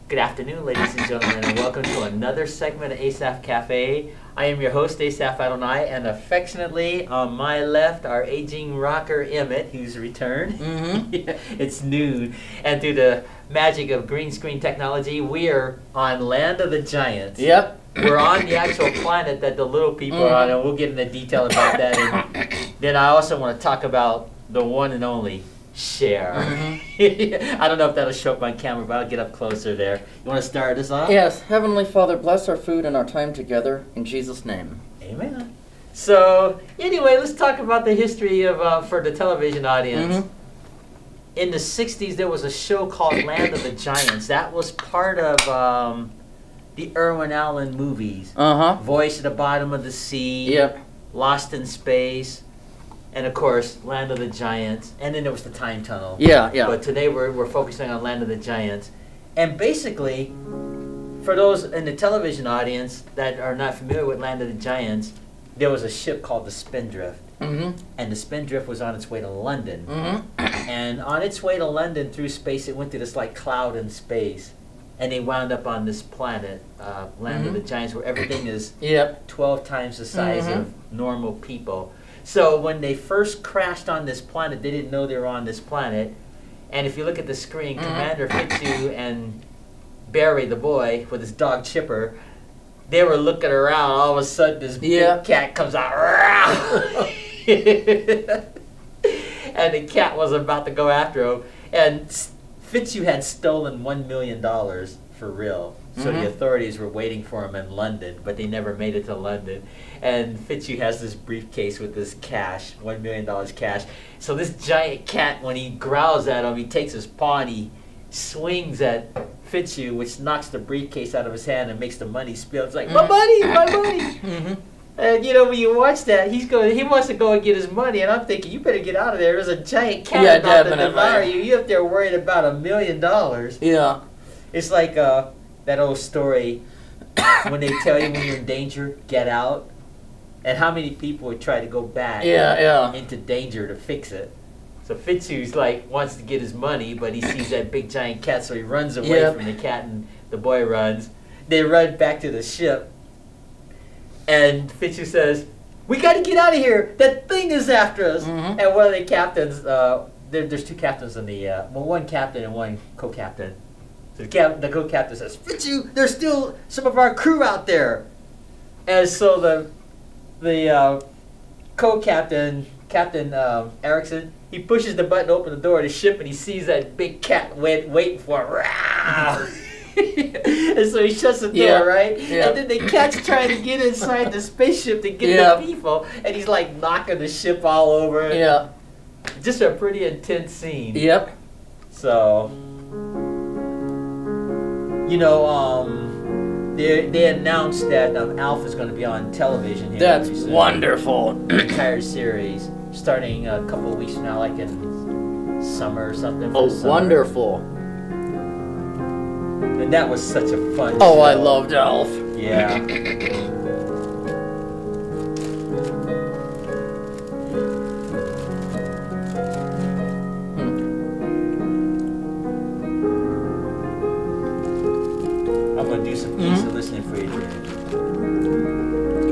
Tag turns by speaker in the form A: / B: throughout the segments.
A: Good afternoon, ladies and gentlemen, and welcome to another segment of Asaph Cafe. I am your host, Asaph Adonai, and affectionately, on my left, our aging rocker Emmett, who's returned. It's noon, and through the magic of green screen technology, we are on Land of the Giants.
B: Yep.
A: We're on the actual planet that the little people are on, and we'll get into detail about that. And then I also want to talk about the one and only Cher. I don't know if that'll show up on camera, but I'll get up closer there. You want to start us off?
B: Yes. Heavenly Father, bless our food and our time together. In Jesus' name.
A: Amen. So, anyway, let's talk about the history of for the television audience. In the 60s, there was a show called Land of the Giants. That was part of the Irwin Allen movies. Voice at the Bottom of the Sea.
B: Yep.
A: Lost in Space. And of course, Land of the Giants, and then there was the Time Tunnel.
B: Yeah.
A: But today we're focusing on Land of the Giants. And basically, for those in the television audience that are not familiar with Land of the Giants, there was a ship called the Spindrift. And the Spindrift was on its way to London. And on its way to London through space, it went through this like cloud in space. And they wound up on this planet, Land of the Giants, where everything is 12 times the size of normal people. So when they first crashed on this planet, they didn't know they were on this planet. And if you look at the screen, Commander Fitzhugh and Barry, the boy, with his dog Chipper, they were looking around. All of a sudden, this big cat comes out. And the cat was about to go after him. And Fitzhugh had stolen $1 million for real. So the authorities were waiting for him in London, but they never made it to London. And Fitzhugh has this briefcase with this cash, $1 million cash. So this giant cat, when he growls at him, he takes his paw and he swings at Fitzhugh, which knocks the briefcase out of his hand and makes the money spill. It's like, my money, my money. And you know, when you watch that, he wants to go and get his money, and I'm thinking, you better get out of there. There's a giant cat about to devour you. You're up there worried about $1 million.
B: Yeah.
A: It's like that old story when they tell you when you're in danger, get out. And how many people would try to go back into danger to fix it? So Fitzhugh's like wants to get his money, but he sees that big giant cat, so he runs away from the cat, and the boy runs. They run back to the ship, and Fitzhugh says, "We got to get out of here. That thing is after us." And one of the captains, there's two captains in the, one captain and one co-captain. So the co-captain says, "Fitzhugh, there's still some of our crew out there." And so the co-captain, Captain Erickson, he pushes the button to open the door of the ship, and he sees that big cat waiting for him. And so he shuts the door, right? And then the cat's trying to get inside the spaceship to get the people, and he's like knocking the ship all over. Just a pretty intense scene. So, you know, they announced that Alf is going to be on television here.
B: That's wonderful.
A: The entire series, starting a couple of weeks from now, like in summer or something.
B: Wonderful.
A: And that was such a fun show.
B: I loved Alf.
A: Yeah. I'm going to do some easy listening for you, James.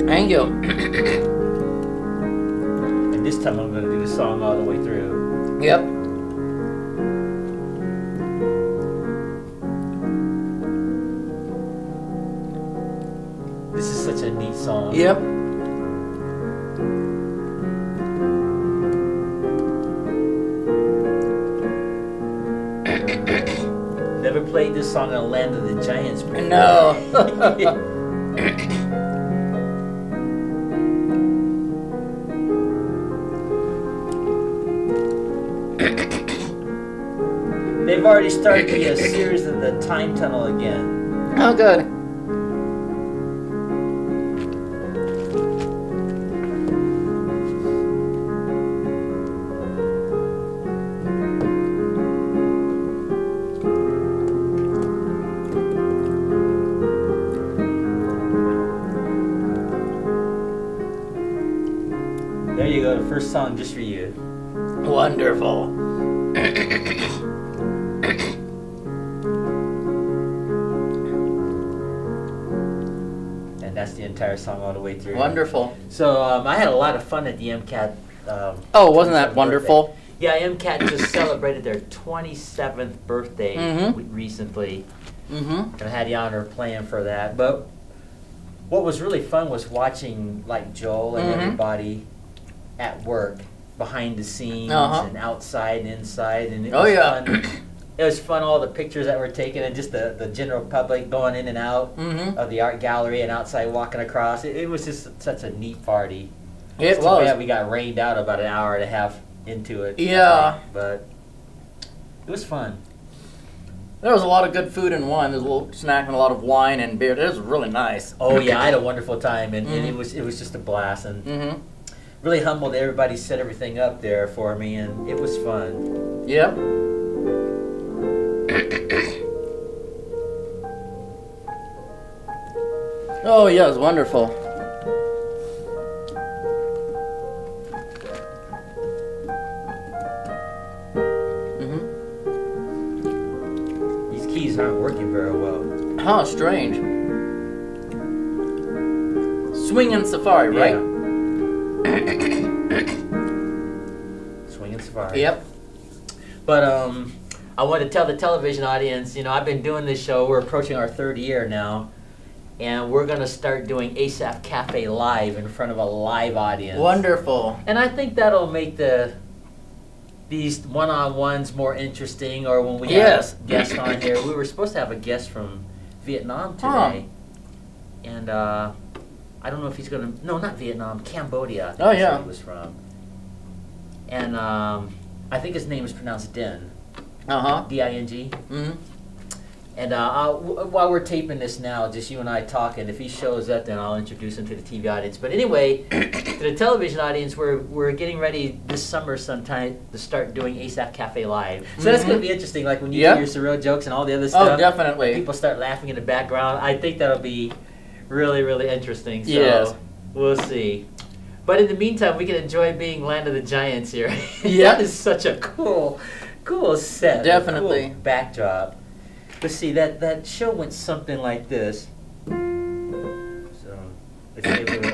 B: Thank you.
A: And this time I'm going to do the song all the way through. This is such a neat song. Never played this song on Land of the Giants before.
B: No.
A: They've already started the series of the Time Tunnel again.
B: Oh, good.
A: There you go, the first song just for you.
B: Wonderful.
A: that's the entire song all the way through.
B: Wonderful.
A: So I had a lot of fun at the MCAT.
B: Oh, wasn't that wonderful?
A: Birthday. Yeah, MCAT just celebrated their 27th birthday recently. And I had the honor of playing for that. But what was really fun was watching like Joel and everybody at work, behind the scenes and outside and inside, and it was fun. It was fun, all the pictures that were taken, and just the general public going in and out of the art gallery and outside walking across. It was just such a neat party.
B: It was.
A: Too bad we got rained out about an hour and a half into it.
B: Yeah.
A: But it was fun.
B: There was a lot of good food and wine. There was a little snack and a lot of wine and beer. It was really nice.
A: Oh yeah, I had a wonderful time, and it was just a blast, and really humbled everybody, set everything up there for me, and it was fun.
B: Yep. Oh yeah, it was wonderful.
A: These keys aren't working very well.
B: Huh, strange. Swingin' Safari, right?
A: Swingin' Safari.
B: Yep.
A: But I want to tell the television audience, you know, I've been doing this show. We're approaching our 3rd year now, and we're going to start doing Asaph Cafe live in front of a live audience.
B: Wonderful.
A: And I think that'll make these one-on-ones more interesting. Or when we have guests on here, we were supposed to have a guest from Vietnam today, and I don't know if he's going to. No, not Vietnam, Cambodia. I think that's where he was from. And I think his name is pronounced Din. D-I-N-G. And while we're taping this now, just you and I talking, if he shows up, then I'll introduce him to the TV audience. But anyway, to the television audience, we're getting ready this summer sometime to start doing Asaph Cafe Live. So that's going to be interesting, like when you do your surreal jokes and all the other stuff.
B: Oh, definitely.
A: People start laughing in the background. I think that'll be really, really interesting. So we'll see. But in the meantime, we can enjoy being Land of the Giants here. That is such a cool set.
B: Definitely.
A: Cool backdrop. Let's see, that show went something like this. So, if they were,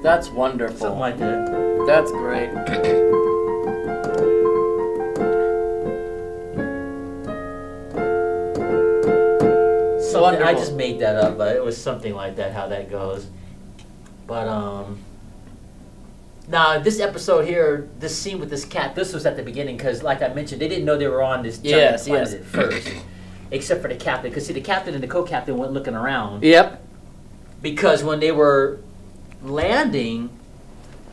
B: That's wonderful.
A: Something like that.
B: That's great.
A: I just made that up, but it was something like that, how that goes. But now this episode here, this scene with this cat, this was at the beginning because, like I mentioned, they didn't know they were on this giant planet at first, except for the captain. Because see, the captain and the co-captain went looking around.
B: Yep.
A: Because when they were landing,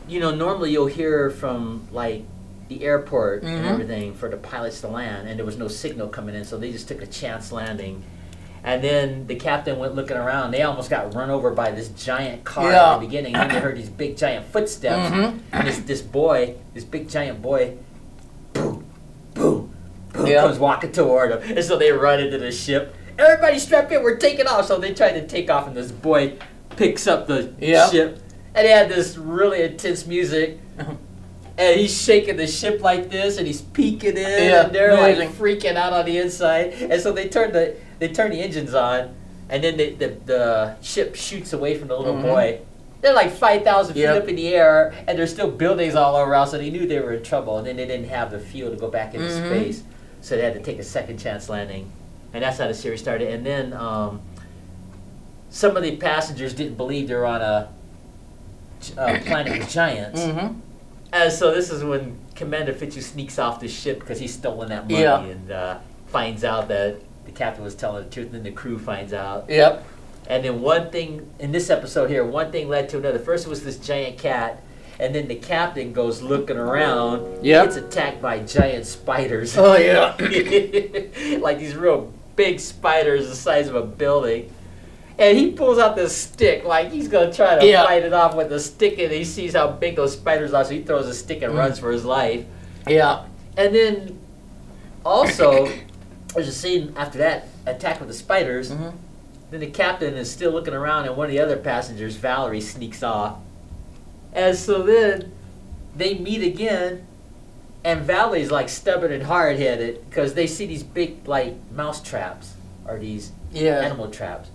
A: you know, normally you'll hear from like the airport and everything for the pilots to land, and there was no signal coming in, so they just took a chance landing. And then the captain went looking around. They almost got run over by this giant car at the beginning. And then they heard these big giant footsteps, and this big giant boy, boom, boom, boom, comes walking toward them. And so they run into the ship. Everybody strap in, we're taking off. So they tried to take off, and this boy picks up the ship, and they had this really intense music, and he's shaking the ship like this, and he's peeking in, and they're like freaking out on the inside, and so they turn the engines on, and then the ship shoots away from the little boy. They're like 5,000 feet up in the air, and there's still buildings all around, so they knew they were in trouble, and then they didn't have the fuel to go back into space, so they had to take a second chance landing, and that's how the series started. And then some of the passengers didn't believe they were on a planet with giants. And so this is when Commander Fitchu sneaks off the ship because he's stolen that money and finds out that the captain was telling the truth, and then the crew finds out. And then one thing, in this episode here, one thing led to another. First was this giant cat, and then the captain goes looking around. Gets attacked by giant spiders. Like these real big spiders the size of a building. And he pulls out this stick, like he's gonna try to fight it off with the stick, and he sees how big those spiders are, so he throws a stick and runs for his life.
B: Yeah.
A: And then also, there's a scene after that attack with the spiders. Then the captain is still looking around, and one of the other passengers, Valerie, sneaks off. And so then they meet again, and Valerie's like stubborn and hard-headed because they see these big like mouse traps or these animal traps.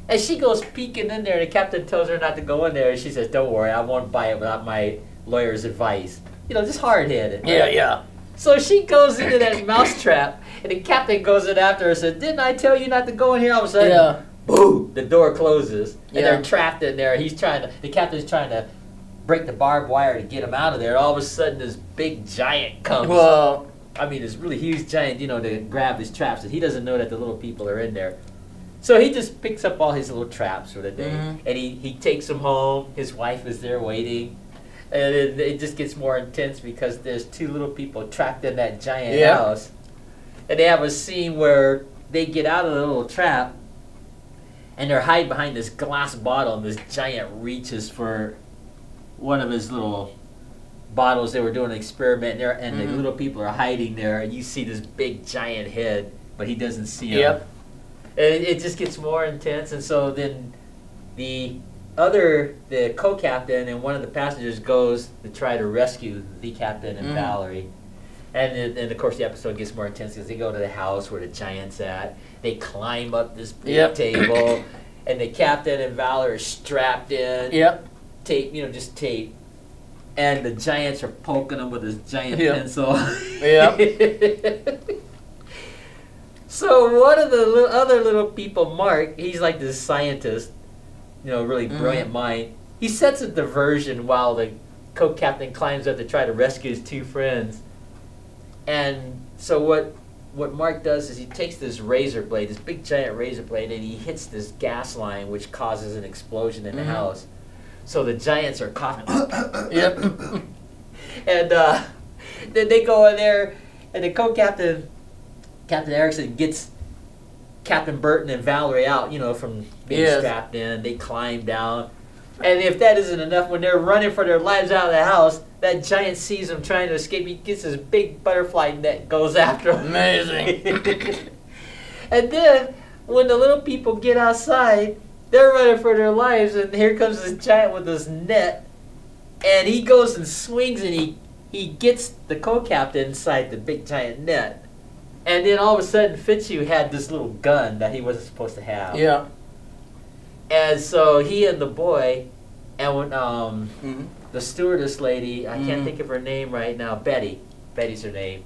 A: And she goes peeking in there, and the captain tells her not to go in there, and she says, "Don't worry, I won't buy it without my lawyer's advice." You know, just hard-headed. Right?
B: Yeah, yeah.
A: So she goes into that mouse trap, and the captain goes in after her and says, "Didn't I tell you not to go in here?" All of a sudden, boom, the door closes, and they're trapped in there. The captain's trying to break the barbed wire to get him out of there. All of a sudden, this big giant comes.
B: Well,
A: I mean, this really huge giant, you know, to grab his traps, and he doesn't know that the little people are in there. So he just picks up all his little traps for the day, and he takes them home. His wife is there waiting, and it just gets more intense because there's two little people trapped in that giant house. And they have a scene where they get out of the little trap, and they're hiding behind this glass bottle, and this giant reaches for one of his little bottles. They were doing an experiment there, and the little people are hiding there, and you see this big giant head, but he doesn't see him. And it just gets more intense, and so then the co-captain and one of the passengers goes to try to rescue the captain and Valerie. And of course the episode gets more intense because they go to the house where the giant's at. They climb up this big table, and the captain and Valerie are strapped in. Tape, you know, just tape. And the giants are poking them with this giant pencil. So one of the other little people, Mark, he's like this scientist, you know, really brilliant mind. He sets a diversion while the co-captain climbs up to try to rescue his two friends. And so what Mark does is he takes this razor blade, this big giant razor blade, and he hits this gas line, which causes an explosion in the house. So the giants are coughing. And then they go in there, and the co-captain, Captain Erickson, gets Captain Burton and Valerie out, you know, from being strapped in. They climb down. And if that isn't enough, when they're running for their lives out of the house, that giant sees them trying to escape. He gets this big butterfly net, goes after them.
B: Amazing.
A: And then, when the little people get outside, they're running for their lives, and here comes this giant with this net. And he goes and swings, and he gets the co-captain inside the big giant net. And then all of a sudden, Fitzhugh had this little gun that he wasn't supposed to have. And so he and the boy, and when the stewardess lady, I can't think of her name right now, Betty's her name.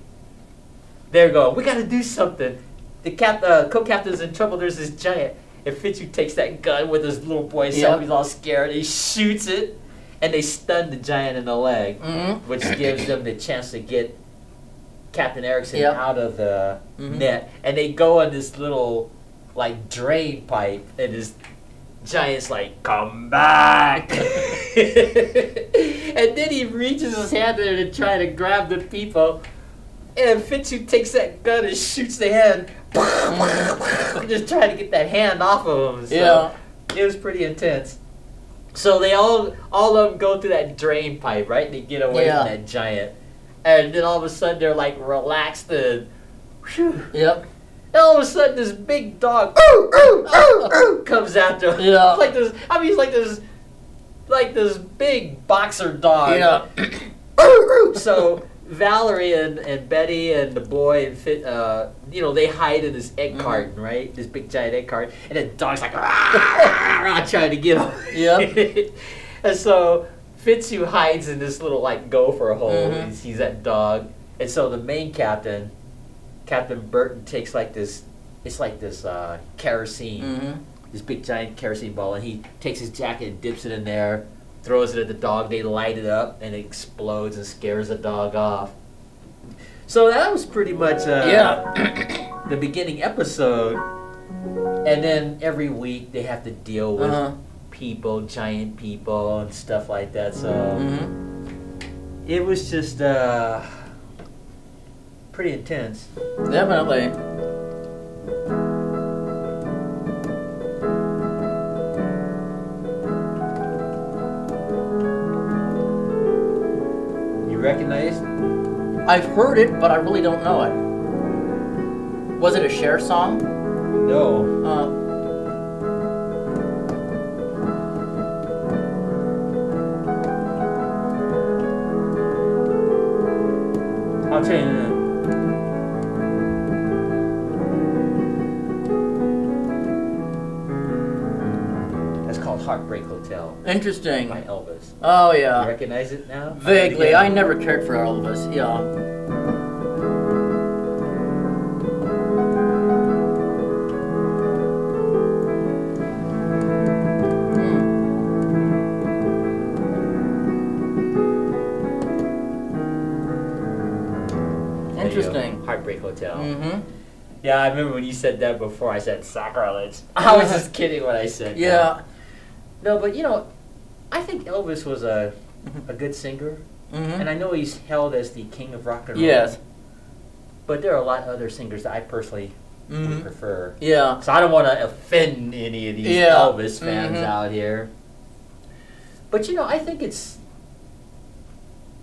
A: They're going, "We got to do something. The co-captain's in trouble. There's this giant." And Fitzhugh takes that gun with his little boy self. He's all scared. He shoots it, and they stun the giant in the leg, which gives them the chance to get Captain Erickson out of the net. And they go on this little like drain pipe, and this giant's like, "Come back." And then he reaches his hand in to try to grab the people, and Fitzhugh takes that gun and shoots the hand. Just trying to get that hand off of him. So it was pretty intense. So they all of them go through that drain pipe, right? They get away from that giant. And then all of a sudden they're like relaxed and and all of a sudden this big dog comes after him. It's like this, I mean, it's like this big boxer dog. So Valerie and Betty and the boy and you know, they hide in this egg carton, right? This big giant egg carton, and the dog's like trying to get him. And so Fitzhugh hides in this little like gopher hole. He sees that dog, and so the main captain, Captain Burton, takes like this. It's like this kerosene, this big giant kerosene ball, and he takes his jacket and dips it in there. Throws it at the dog, they light it up, and it explodes and scares the dog off. So that was pretty much the beginning episode. And then every week they have to deal with people, giant people, and stuff like that. So it was just pretty intense.
B: Definitely. I've heard it, but I really don't know it. Was it a Cher song?
A: No. I'll tell you in a minute. That's called Heartbreak Hotel
B: Interesting.
A: by Elvis.
B: Oh yeah.
A: You recognize it now?
B: Vaguely. I never cared for Elvis. Yeah. Interesting.
A: Heartbreak Hotel.
B: Mm-hmm.
A: Yeah, I remember when you said that before. I said sacrilege. I was just kidding when I said that.
B: Yeah.
A: No, but I think Elvis was a good singer,
B: Mm-hmm.
A: and I know he's held as the king of rock and roll.
B: Yes.
A: But there are a lot of other singers that I personally would prefer.
B: Yeah.
A: So I don't want to offend any of these Elvis fans out here. But I think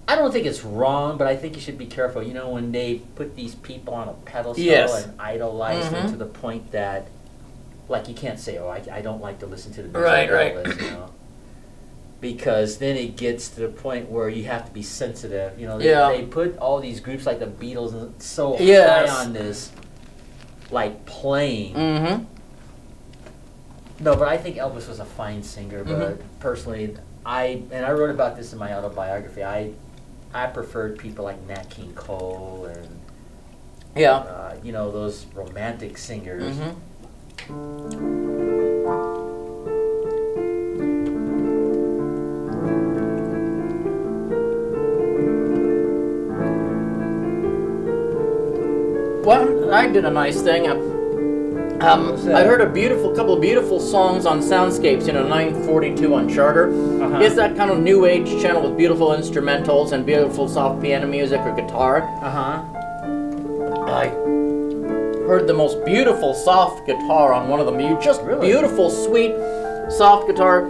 A: I don't think it's wrong, but I think you should be careful. When they put these people on a pedestal and idolize them to the point that, like, you can't say, "Oh, I don't like to listen to the music of Elvis," because then it gets to the point where you have to be sensitive. They put all these groups like the Beatles so high on this, like, plane.
B: Mm-hmm.
A: No, but I think Elvis was a fine singer. But personally, I wrote about this in my autobiography. I preferred people like Nat King Cole and those romantic singers.
B: Well, I did a nice thing. I heard a couple of beautiful songs on Soundscapes, 942 on Charter. It's that kind of new age channel with beautiful instrumentals and beautiful soft piano music or guitar. I heard the most beautiful soft guitar on one of them. Beautiful, sweet, soft guitar.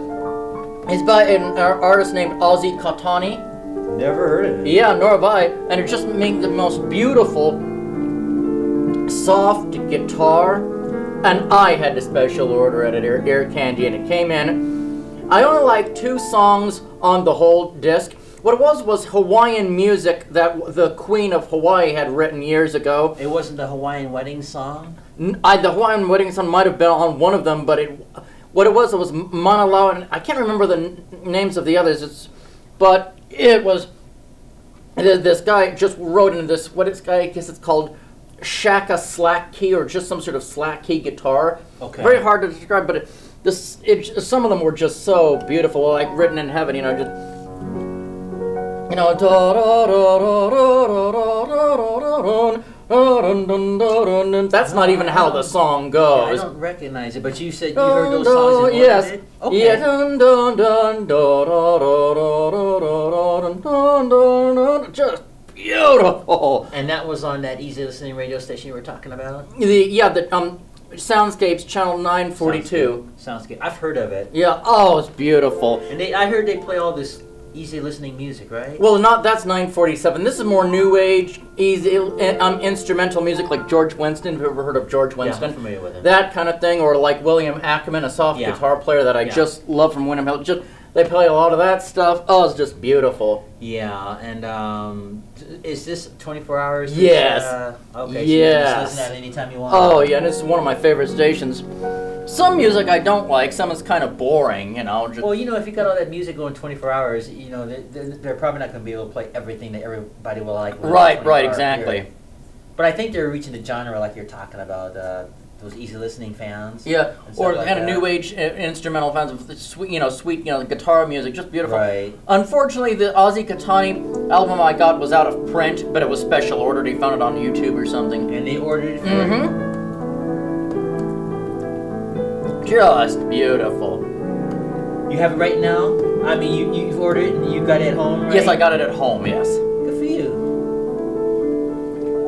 B: It's by an artist named Ozzy Catani.
A: Never heard of it.
B: Yeah, nor have I. And it just made the most beautiful, soft guitar. And I had a special order at Ear Candy, and it came in. I only like 2 songs on the whole disc. What it was Hawaiian music that the Queen of Hawaii had written years ago.
A: It wasn't the Hawaiian wedding song?
B: The Hawaiian wedding song might have been on one of them, but what it was Manalao, and I can't remember the names of the others. But it was, this guy just wrote in this, I guess it's called Shaka slack key, or just some sort of slack key guitar. Okay. Very hard to describe, but some of them were just so beautiful, like written in heaven. That's not even how the song goes.
A: I don't recognize it, but you said you heard those songs and
B: yes.
A: it? Okay.
B: Yeah. Just beautiful.
A: And that was on that easy listening radio station you were talking about?
B: The Soundscapes channel 942.
A: Soundscape. I've heard of it.
B: Yeah. Oh, it's beautiful.
A: And I heard they play all this easy listening music, right?
B: Well, that's 947. This is more new age, easy instrumental music, like George Winston. Have you ever heard of George Winston?
A: Yeah, I'm familiar with him.
B: That kind of thing, or like William Ackerman, a soft guitar player that I just love from Wyndham Hill. They play a lot of that stuff. Oh, it's just beautiful.
A: Yeah, and is this 24 hours?
B: Yes.
A: Okay, so you can just listen at it anytime you want.
B: Oh, yeah, and it's one of my favorite stations. Some music I don't like. Some is kind of boring,
A: Well, if you got all that music going 24 hours, they're probably not going to be able to play everything that everybody will like.
B: Right, exactly.
A: Period. But I think they're reaching the genre like you're talking about. Those easy listening fans.
B: Yeah, or
A: like
B: a new age instrumental fans of sweet guitar music, just beautiful.
A: Right.
B: Unfortunately, the Ozzy Catani album I got was out of print, but it was special ordered. He found it on YouTube or something.
A: And they ordered it for
B: you? Just beautiful.
A: You have it right now? I mean, you've ordered it and you got it at home, right?
B: Yes, I got it at home, yes.
A: Good for you.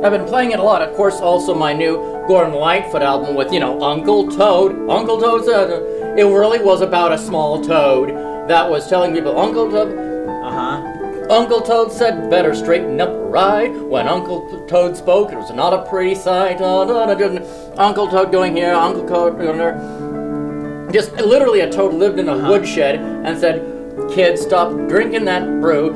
B: I've been playing it a lot. Of course, also my new Gordon Lightfoot album with, Uncle Toad. Uncle Toad said it really was about a small toad that was telling people, Uncle Toad. Uncle Toad said, better straighten up right. When Uncle Toad spoke, it was not a pretty sight. Uncle Toad going here, Uncle Toad going there. Just literally a toad lived in a woodshed and said, kids, stop drinking that brew.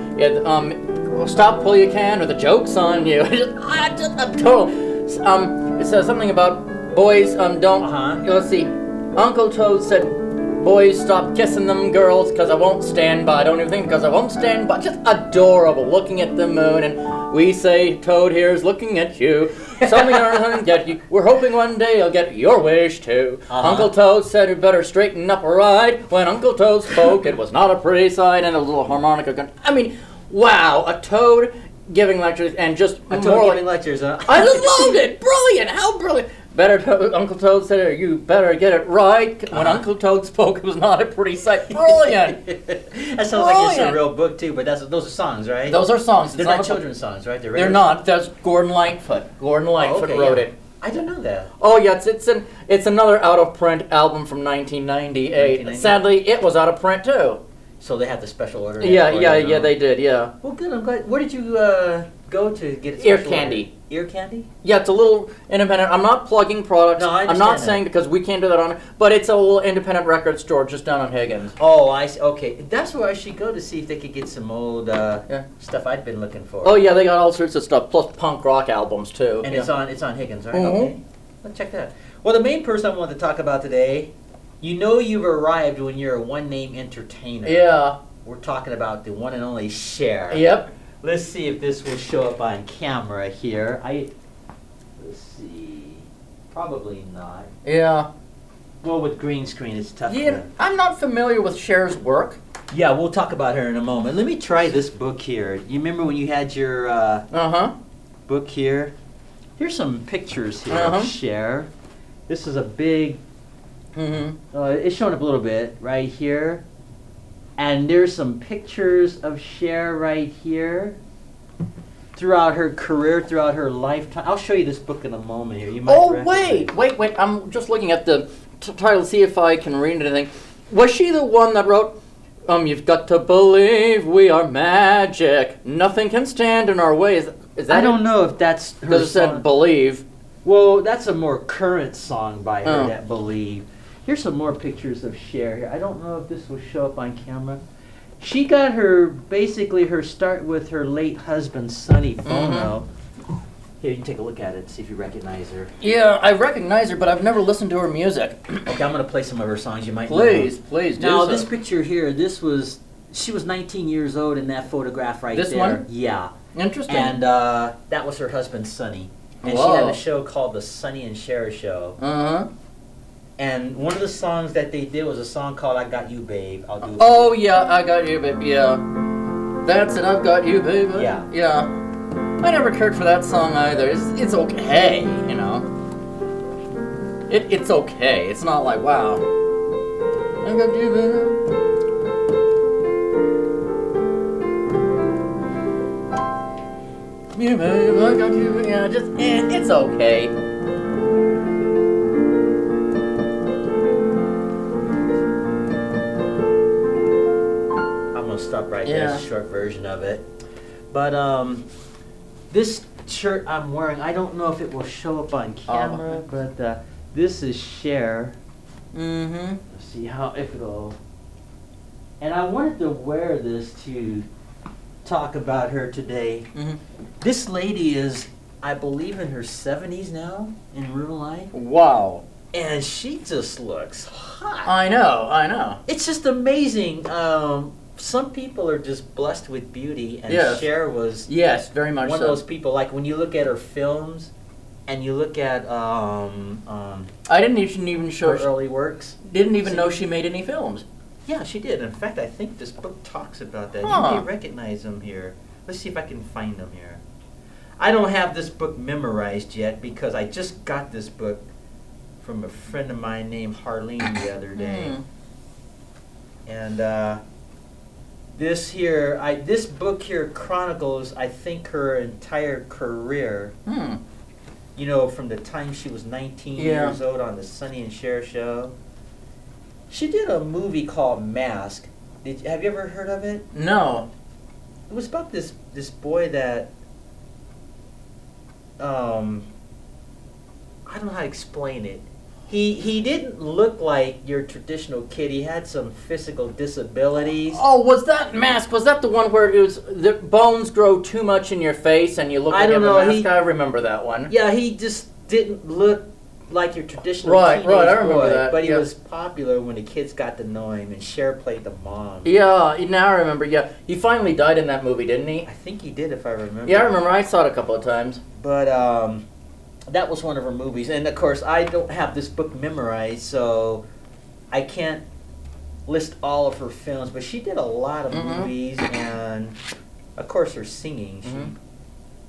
B: Stop pull you can or the joke's on you. I'm total. It says something about boys, don't, let's see. Uncle Toad said, boys, stop kissing them girls, cause I won't stand by. Don't even think, cause I won't stand by. Just adorable, looking at the moon, and we say, Toad here's looking at you. Something or get you. We're hoping one day you'll get your wish too. Uncle Toad said you better straighten up right. When Uncle Toad spoke, it was not a pretty sight, and a little harmonica gun. I mean, wow, a toad giving lectures, and just
A: a toad giving lectures, huh?
B: I just loved it. Brilliant. How brilliant. Uncle Toad said, you better get it right. When Uncle Toad spoke, it was not a pretty sight. Brilliant.
A: That sounds like it's a real book, too, but those are songs, right?
B: Those are songs.
A: They're not children's songs, right?
B: They're not. That's Gordon Lightfoot. Gordon Lightfoot wrote it.
A: I didn't know that.
B: Oh, yeah. It's another out-of-print album from 1998. Sadly, it was out of print, too.
A: So they had the special order?
B: Yeah, they did, yeah.
A: Well, good. I'm glad. Where did you go to get it?
B: Ear Candy.
A: Ear Candy?
B: Yeah, it's a little independent. I'm not plugging products.
A: No, I understand.
B: I'm not saying because we can't do that on it, but it's a little independent record store just down on Higgins.
A: Oh, I see. Okay. That's where I should go to see if they could get some old stuff I'd been looking for.
B: Oh, yeah, they got all sorts of stuff, plus punk rock albums, too.
A: And it's on Higgins, right? Okay. Let's check that. Well, the main person I wanted to talk about today, you know you've arrived when you're a one-name entertainer.
B: Yeah.
A: We're talking about the one and only Cher.
B: Yep.
A: Let's see if this will show up on camera here. Let's see. Probably not.
B: Yeah.
A: Well, with green screen, it's tough.
B: Yeah, I'm not familiar with Cher's work.
A: Yeah, we'll talk about her in a moment. Let me try this book here. You remember when you had your book here? Here's some pictures here of Cher. This is a big... it's showing up a little bit right here. And there's some pictures of Cher right here throughout her career, throughout her lifetime. I'll show you this book in a moment here. You might
B: wait. I'm just looking at the title to see if I can read anything. Was she the one that wrote, you've got to believe we are magic. Nothing can stand in our way. Is that
A: I don't know if that's her
B: because it said believe.
A: Well, that's a more current song by her, that Believe. Here's some more pictures of Cher here. I don't know if this will show up on camera. She got basically her start with her late husband, Sonny Bono. Here, you can take a look at it, see if you recognize her.
B: Yeah, I recognize her, but I've never listened to her music.
A: Okay, I'm going to play some of her songs you might know.
B: Please do
A: Now,
B: so.
A: this picture here, she was 19 years old in that photograph right there.
B: This one?
A: Yeah.
B: Interesting.
A: And that was her husband, Sonny. And she had a show called The Sonny and Cher Show. And one of the songs that they did was a song called I Got You, Babe. I'll do it
B: for you. Yeah, I Got You, Babe. Yeah. That's it, I've Got You, Babe.
A: Yeah.
B: Yeah. I never cared for that song either. It's okay, you know. It's okay. It's not like, wow. I got you, babe. You, babe, I got you. Yeah, it's okay.
A: I'm gonna stop right there. It's a short version of it. But this shirt I'm wearing, I don't know if it will show up on camera, but this is Cher. Let's see if it'll. And I wanted to wear this to talk about her today. This lady is, I believe, in her 70s now in real life.
B: Wow.
A: And she just looks hot.
B: I know.
A: It's just amazing. Some people are just blessed with beauty, and Cher was
B: very much
A: one of those people. Like when you look at her films, and you look at
B: I didn't even show
A: her early works.
B: Didn't even know she made any films.
A: Yeah, she did. In fact, I think this book talks about that. You may recognize them here. Let's see if I can find them here. I don't have this book memorized yet because I just got this book from a friend of mine named Harleen the other day. And this book here chronicles, I think, her entire career. You know, from the time she was 19 years old on the Sonny and Cher show. She did a movie called Mask. Have you ever heard of it?
B: No.
A: It was about this boy that I don't know how to explain it. He didn't look like your traditional kid. He had some physical disabilities.
B: Oh, was that Mask? Was that the one where it was the bones grow too much in your face and you look like you have a mask? I remember that one.
A: Yeah, he just didn't look like your traditional teenage
B: I remember
A: boy,
B: that.
A: but he was popular when the kids got to know him, and Cher played the mom.
B: Yeah, now I remember. Yeah, he finally died in that movie, didn't he?
A: I think he did, if I remember.
B: Yeah, I remember. I saw it a couple of times.
A: But that was one of her movies, and of course I don't have this book memorized, so I can't list all of her films. But she did a lot of movies, and of course her singing. She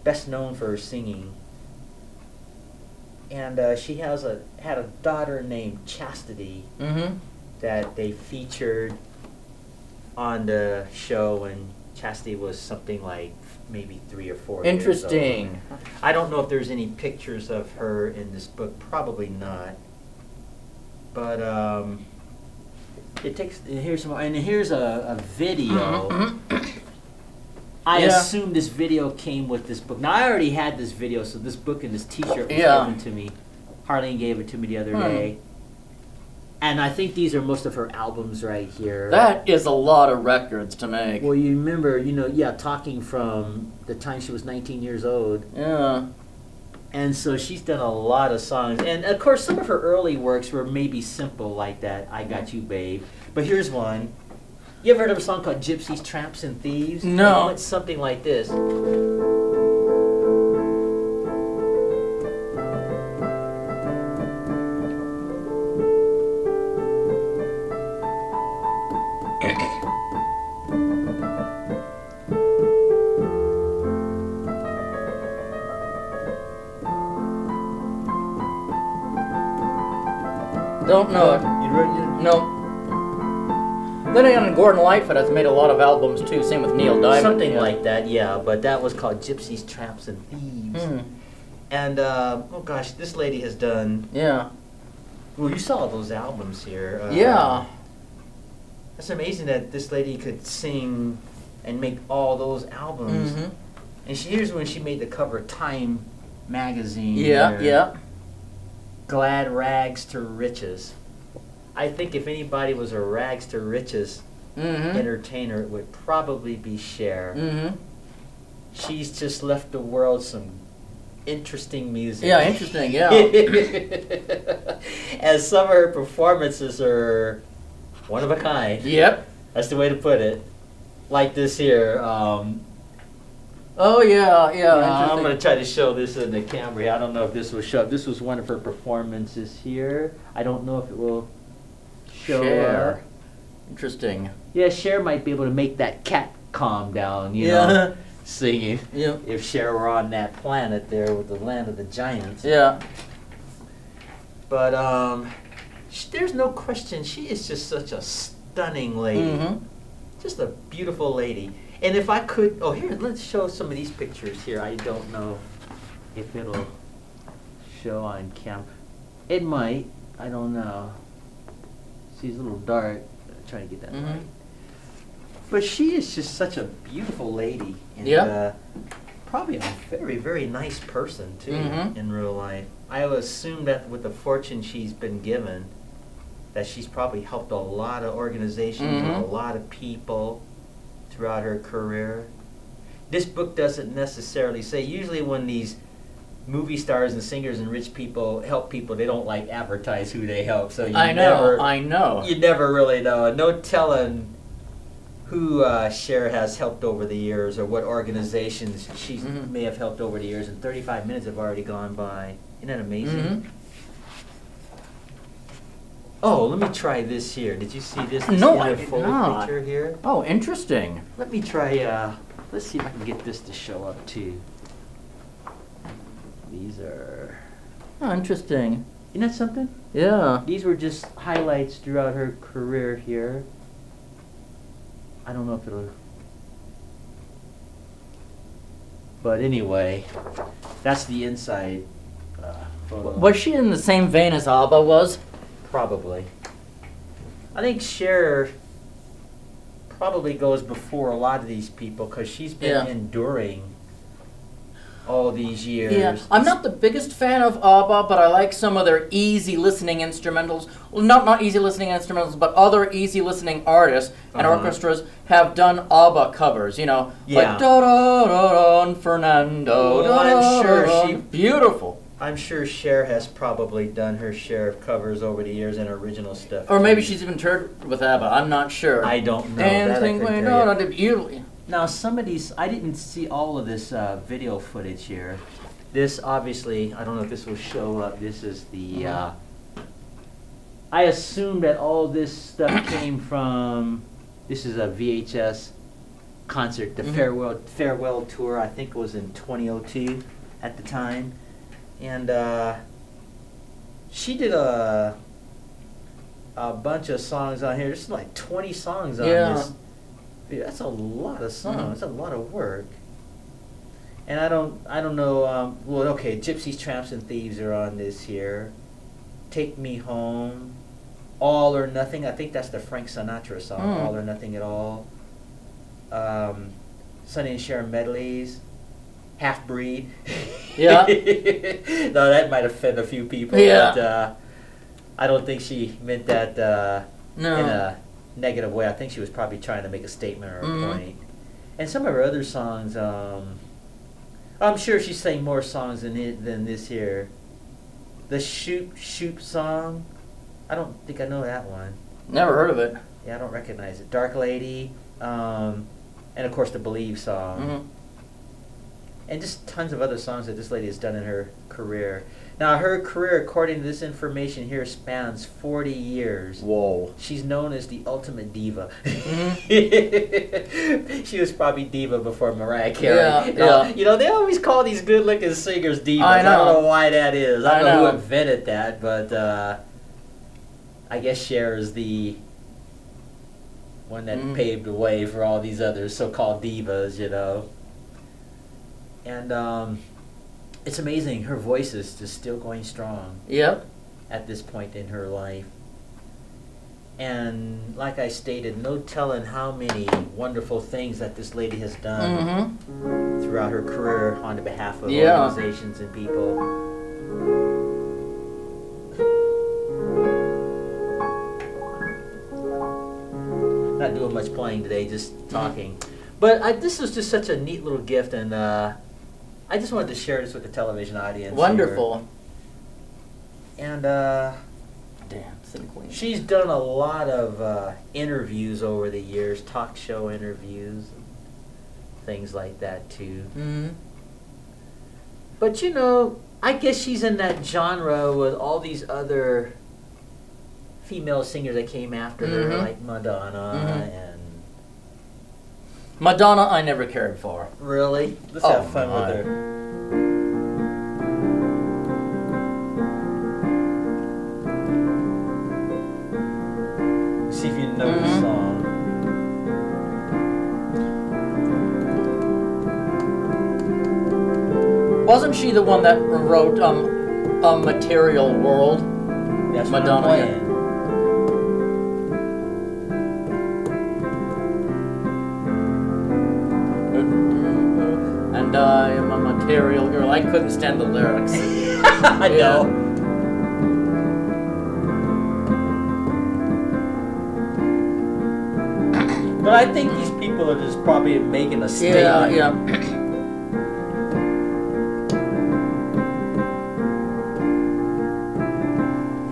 A: best known for her singing. And she had a daughter named Chastity that they featured on the show when Chastity was something like maybe 3 or 4 years old.
B: Interesting.
A: I don't know if there's any pictures of her in this book. Probably not. But it takes here's a video. I assume this video came with this book. Now, I already had this video, so this book and this T-shirt was given to me. Harleen gave it to me the other day. And I think these are most of her albums right here.
B: That is a lot of records to make.
A: Well, you remember, talking from the time she was 19 years old.
B: Yeah.
A: And so she's done a lot of songs. And, of course, some of her early works were maybe simple like that, I Got You, Babe. But here's one. You ever heard of a song called Gypsies, Tramps, and Thieves?
B: No.
A: It's something like this.
B: Don't know it. No. Then again, Gordon Lightfoot has made a lot of albums too. Same with Neil Diamond.
A: Something like that, yeah. But that was called Gypsies, Tramps, and Thieves. And oh gosh, this lady has done.
B: Yeah.
A: Well, you saw those albums here.
B: Yeah.
A: That's amazing that this lady could sing and make all those albums. And here's when she made the cover of Time magazine.
B: Yeah.
A: Glad Rags to Riches. I think if anybody was a rags to riches entertainer, it would probably be Cher. She's just left the world some interesting music.
B: Yeah, interesting, yeah.
A: And some of her performances are one of a kind.
B: Yep.
A: That's the way to put it. Like this here.
B: Oh, yeah.
A: I'm going to try to show this in the camera here. I don't know if this will show up. This was one of her performances here. I don't know if it will show.
B: Cher. Interesting.
A: Yeah, Cher might be able to make that cat calm down, you know, singing.
B: Yeah.
A: If Cher were on that planet there with the land of the giants.
B: Yeah.
A: But there's no question, she is just such a stunning lady. Just a beautiful lady. And if I could, here, let's show some of these pictures here. I don't know if it'll show on camp. It might. I don't know. She's a little dark. Trying to get that right. But she is just such a beautiful lady. And probably a very, very nice person, too, in real life. I would assume that with the fortune she's been given, that she's probably helped a lot of organizations and a lot of people throughout her career. This book doesn't necessarily say, usually when these movie stars and singers and rich people help people, they don't like advertise who they help. So
B: I know.
A: You never really know. No telling who Cher has helped over the years or what organizations she may have helped over the years. And 35 minutes have already gone by. Isn't that amazing? Oh, let me try this here. Did you see this?
B: No, I did not.
A: Picture here?
B: Oh, interesting.
A: Let me try, let's see if I can get this to show up too. These are...
B: Oh, interesting.
A: Isn't that something?
B: Yeah.
A: These were just highlights throughout her career here. I don't know if it'll... But anyway, that's the inside photo.
B: Was she in the same vein as ABBA was?
A: Probably. I think Cher probably goes before a lot of these people because she's been
B: Yeah.
A: enduring all these years.
B: Yeah, I'm not the biggest fan of ABBA, but I like some of their easy listening instrumentals. Well, not easy listening instrumentals, but other easy listening artists and orchestras have done ABBA covers. You know,
A: Yeah.
B: like da da da da Fernando.
A: Well, I'm sure she-
B: beautiful.
A: I'm sure Cher has probably done her share of covers over the years and original stuff.
B: Or maybe
A: too.
B: she's even toured with ABBA. I'm not sure.
A: I don't know.
B: And
A: That I
B: think
A: couldn't
B: we
A: tell
B: know
A: you.
B: that
A: Now, some of these, I didn't see all of this video footage here. This, obviously, I don't know if this will show up. This is the, I assume that all this stuff came from, this is a VHS concert, the farewell tour. I think it was in 2002 at the time. And she did a bunch of songs on here. There's like 20 songs on this. That's a lot of songs. That's a lot of work. And I don't know. Well, okay, Gypsies, Tramps, and Thieves are on this here. Take Me Home, All or Nothing. I think that's the Frank Sinatra song. All or Nothing at All. Sonny and Cher medleys. Half Breed.
B: Yeah.
A: No, that might offend a few people.
B: Yeah.
A: But I don't think she meant that
B: No.
A: in a negative way. I think she was probably trying to make a statement or a point. And some of her other songs, I'm sure she sang more songs than this here. The Shoop song, I don't think I know that one.
B: Never heard of it.
A: Yeah, I don't recognize it. Dark Lady, and of course the Believe song. And just tons of other songs that this lady has done in her career. Now, her career, according to this information here, spans 40 years.
B: Whoa.
A: She's known as the ultimate diva. She was probably diva before Mariah Carey.
B: Yeah.
A: You know, they always call these good-looking singers divas.
B: I know.
A: I don't know why that is. I don't know
B: know.
A: who invented that, but I guess Cher is the one that paved the way for all these other so-called divas, you know. And it's amazing. Her voice is just still going strong.
B: Yep.
A: At this point in her life. And like I stated, no telling how many wonderful things that this lady has done throughout her career on the behalf of organizations and people. Not doing much playing today, just talking. But this was just such a neat little gift, and I just wanted to share this with the television audience.
B: Wonderful.
A: Here. And
B: damn, Sin Queen.
A: She's done a lot of interviews over the years, talk show interviews, and things like that too. But you know, I guess she's in that genre with all these other female singers that came after her, like Madonna and.
B: Madonna, I never cared for.
A: Really? Let's have fun with her. See if you know the song.
B: Wasn't she the one that wrote A Material World?
A: That's
B: Madonna.
A: What I'm playing.
B: And I am a material girl. I couldn't stand the lyrics.
A: I know. But I think these people are just probably making a statement.
B: Yeah.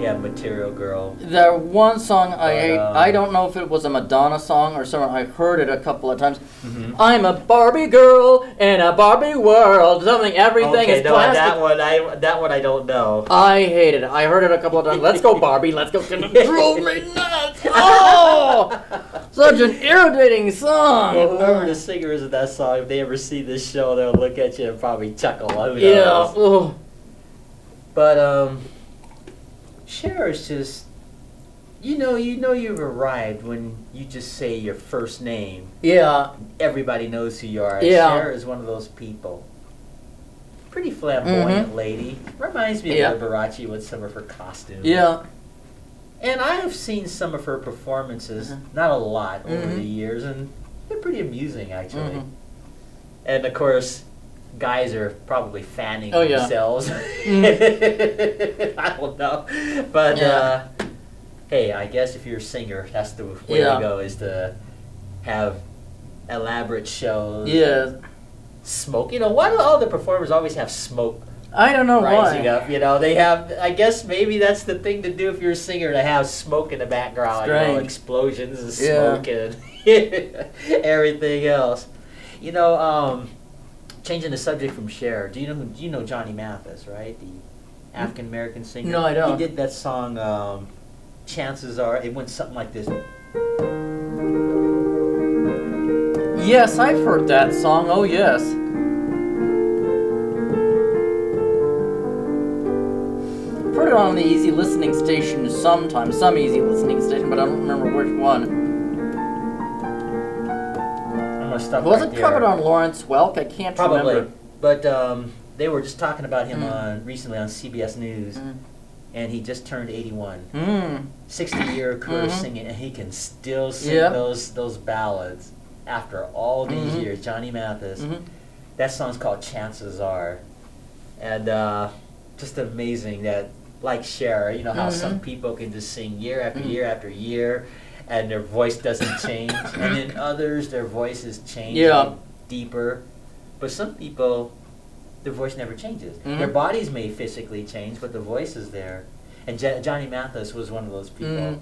A: Yeah, Material Girl.
B: The one song I hate, I don't know if it was a Madonna song or something, I heard it a couple of times. I'm a Barbie girl in a Barbie world. Everything is plastic.
A: That one I don't know.
B: I hate it. I heard it a couple of times. Let's go, Barbie. Let's go. Drove me nuts. Oh! Such an irritating song.
A: Well, whoever the singer is of that song, if they ever see this show, they'll look at you and probably chuckle. Who knows?
B: Yeah. Ugh.
A: But, Cher is just, you know you've arrived when you just say your first name.
B: Yeah.
A: Everybody knows who you are.
B: Yeah.
A: Cher is one of those people. Pretty flamboyant lady. Reminds me of Liberace with some of her costumes.
B: Yeah.
A: And I have seen some of her performances, not a lot, over the years, and they're pretty amusing, actually. And of course, guys are probably fanning themselves. I don't know. But, hey, I guess if you're a singer, that's the way to go, is to have elaborate shows.
B: Yeah.
A: Smoke. Why do all the performers always have smoke?
B: I don't know
A: rising
B: why.
A: up, they have. I guess maybe that's the thing to do if you're a singer, to have smoke in the background, explosions and smoke and everything else. Changing the subject from Cher. Do you know Johnny Mathis, right? The African American singer.
B: No, I don't.
A: He did that song. Chances are it went something like this.
B: Yes, I've heard that song. Oh yes. Put it on the easy listening station sometimes, some easy listening station, but I don't remember which one.
A: I'm gonna stop
B: Was
A: right
B: it covered on Lawrence Welk? I can't remember.
A: But they were just talking about him recently on CBS News, and he just turned 81. 60-year career singing, and he can still sing those ballads after all these years. Johnny Mathis. That song's called "Chances Are," and just amazing that. Like Cher, how some people can just sing year after year after year, and their voice doesn't change, and then others, their voices change deeper. But some people, their voice never changes. Their bodies may physically change, but the voice is there. And Johnny Mathis was one of those people.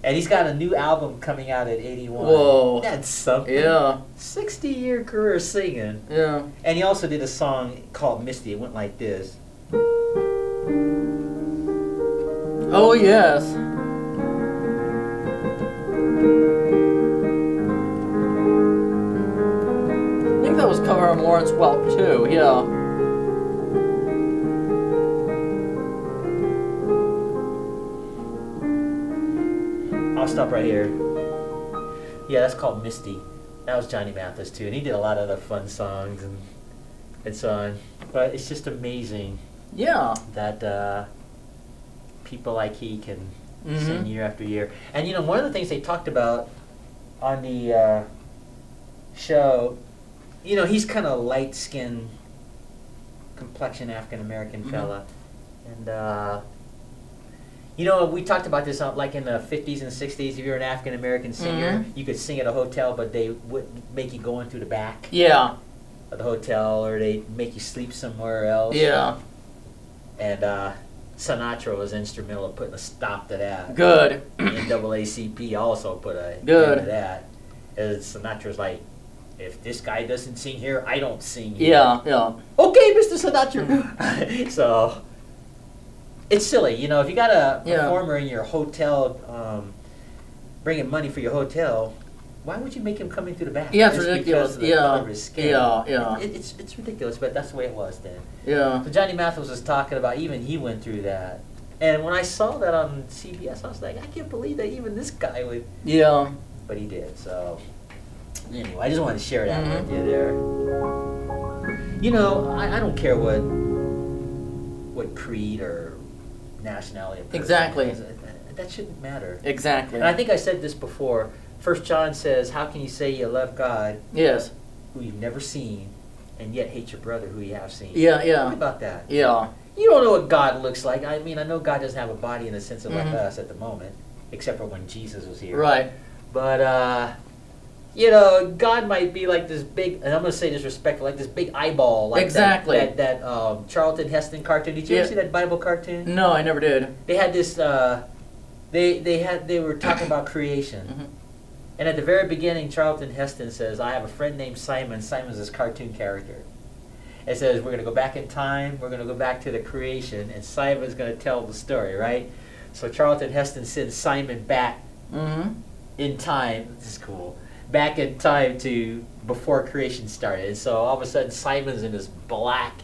A: And he's got a new album coming out at 81.
B: Whoa.
A: That's something.
B: Yeah.
A: 60-year career singing.
B: Yeah.
A: And he also did a song called Misty. It went like this.
B: Oh, yes. I think that was covered on Lawrence Welk, too, yeah.
A: I'll stop right here. Yeah, that's called Misty. That was Johnny Mathis, too. And he did a lot of other fun songs and so on. But it's just amazing that people like he can sing year after year. And one of the things they talked about on the show, he's kind of light-skinned complexion African-American fella. And, we talked about this like in the 50s and 60s. If you're an African-American singer, you could sing at a hotel, but they would make you go into the back of the hotel, or they'd make you sleep somewhere else. Yeah. And, Sinatra was instrumental in putting a stop to that.
B: Good.
A: NAACP also put a end to that. And Sinatra's like, if this guy doesn't sing here, I don't sing here.
B: Yeah.
A: Okay, Mr. Sinatra. So, it's silly. If you got a performer in your hotel bringing money for your hotel, why would you make him come in through the back?
B: Yeah, it's ridiculous.
A: Color of his skin.
B: Yeah.
A: It's ridiculous, but that's the way it was then.
B: Yeah.
A: So Johnny Mathis was talking about, even he went through that. And when I saw that on CBS, I was like, I can't believe that even this guy would. Yeah. But he did, so. Anyway, I just wanted to share that with you there. I don't care what creed or nationality a person is. That shouldn't matter. Exactly. And I think I said this before. 1 John says, how can you say you love God who you've never seen, and yet hate your brother who you have seen? Think about that. You don't know what God looks like. I mean, I know God doesn't have a body in the sense of like us at the moment, except for when Jesus was here. Right. But, God might be like this big, and I'm going to say disrespectful, like this big eyeball. Like that Charlton Heston cartoon. Did you ever see that Bible cartoon?
B: No, I never did.
A: They had this, they were talking about creation. And at the very beginning, Charlton Heston says, I have a friend named Simon. Simon's this cartoon character. It says, we're going to go back in time. We're going to go back to the creation. And Simon's going to tell the story, right? So Charlton Heston sends Simon back in time. This is cool. Back in time to before creation started. And so all of a sudden, Simon's in this black.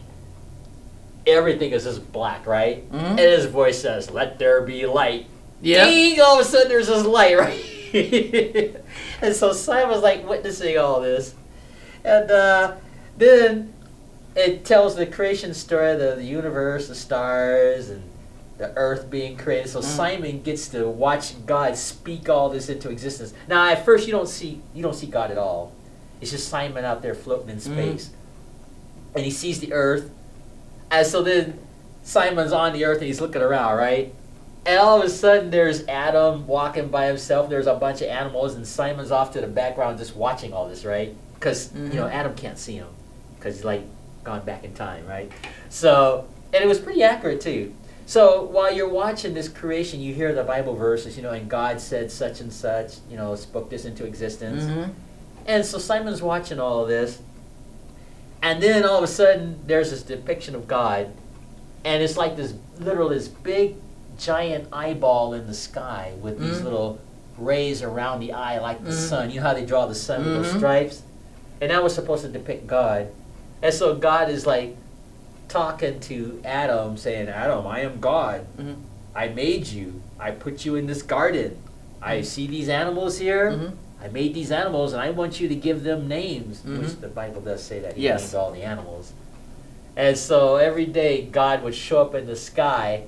A: Everything is just black, right? And his voice says, let there be light. Ding! All of a sudden, there's this light, right? And so Simon's like witnessing all this, and then it tells the creation story, the universe, the stars, and the earth being created. So Simon gets to watch God speak all this into existence. Now, at first, you don't see God at all. It's just Simon out there floating in space, and he sees the earth. And so then Simon's on the earth and he's looking around, right? And all of a sudden, there's Adam walking by himself. There's a bunch of animals, and Simon's off to the background just watching all this, right? Because Adam can't see him because he's like gone back in time, right? So, and it was pretty accurate too. So while you're watching this creation, you hear the Bible verses, and God said such and such, spoke this into existence. And so Simon's watching all of this, and then all of a sudden, there's this depiction of God, and it's like this big, giant eyeball in the sky with these little rays around the eye like the sun. You know how they draw the sun with those stripes? And that was supposed to depict God. And so God is like talking to Adam, saying, Adam, I am God. I made you. I put you in this garden. I see these animals here. I made these animals, and I want you to give them names, which the Bible does say that. He named all the animals. And so every day, God would show up in the sky,